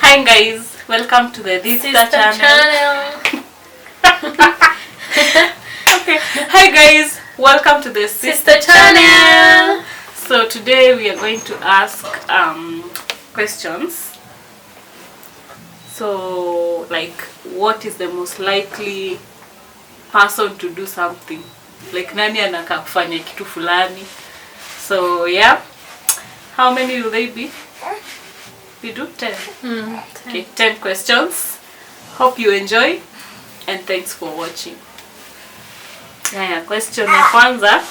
Hi guys, welcome to the Sister channel. Okay. Hi guys, welcome to the Sister channel. So today we are going to ask questions. So like, what is the most likely person to do something? Like nani anaka kufanya kitu fulani? So yeah, how many will they be? We do 10. 10. Okay, 10 questions. Hope you enjoy and thanks for watching. Yeah, question ya kwanza.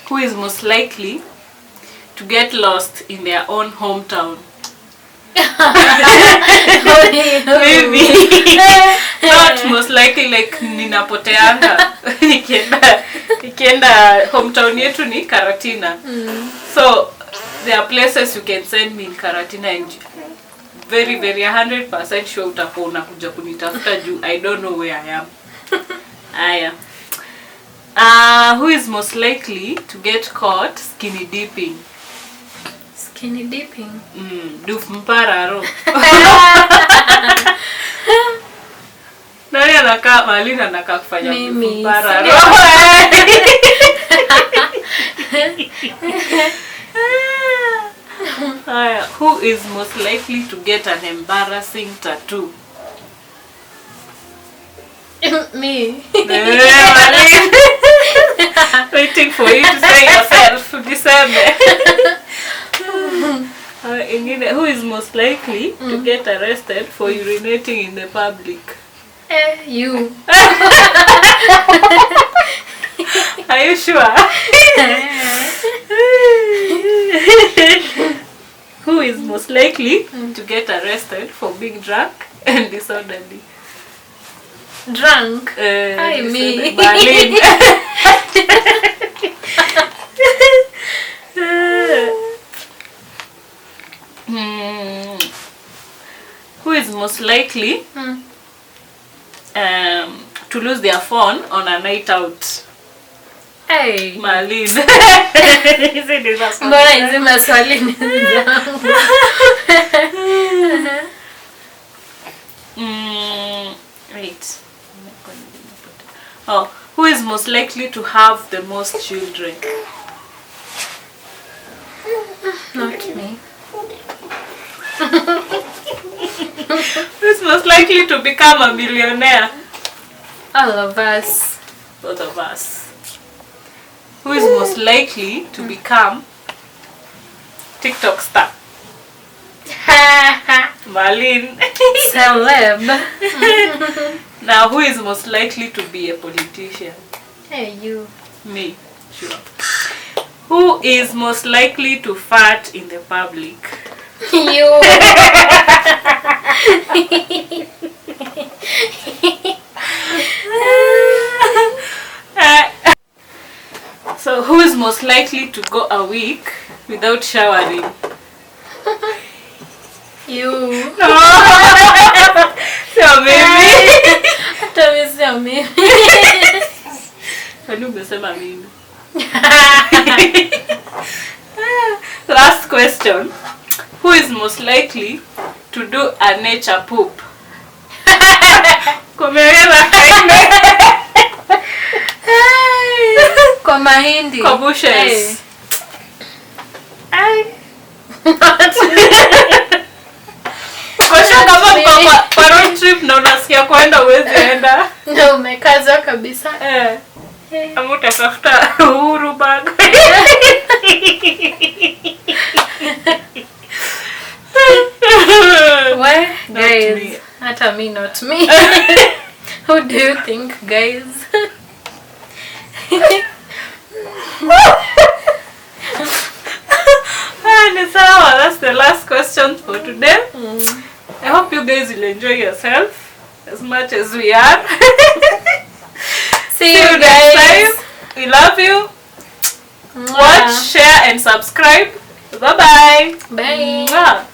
Who is most likely to get lost in their own hometown? Maybe. Not most likely, like ninapoteanga. Nikienda hometown yetu ni Karatina. So there are places you can send me in Karatina and very 100% sure utakuwa unakuja kunitafuta juu I don't know where I am. Aya. Who is most likely to get caught skinny dipping? Skinny dipping? Duf mpararo. Nani anakaa Malina anakaa kufanya duf mpararo? Who is most likely to get an embarrassing tattoo? Me. Waiting for you to say yourself. Who is most likely to get arrested for urinating in the public? You. Are you sure? Who is most likely to get arrested for being drunk and disorderly? Drunk? Me. Who is most likely to lose their phone on a night out? Hey. Malin. Mbona hizi maswali ni zangu? Wait. Who is most likely to have the most children? Not me. Who is most likely to become a millionaire? All of us. Both of us. Who is most likely to become TikTok star? Malin. Celeb. Now, who is most likely to be a politician? Hey, you. Me. Sure. Who is most likely to fart in the public? You. So, who is most likely to go a week without showering? You. Sio mimi. Hata mimi sio mimi. Kwani umesema mimi? Last question. Who is most likely to do a nature poop? Kwa mahindi. Kwa bushes. Kwa road trip na unasikia kwenda uwezi enda. Na umekaza kabisa. Ama utafuta Uhuru bag. Why? Guys, hata me, not me. Who do you think, guys? That's the last question for today. I hope you guys will enjoy yourself as much as we are. See you guys. Next time. We love you. Watch, share and subscribe. Bye-bye. Bye.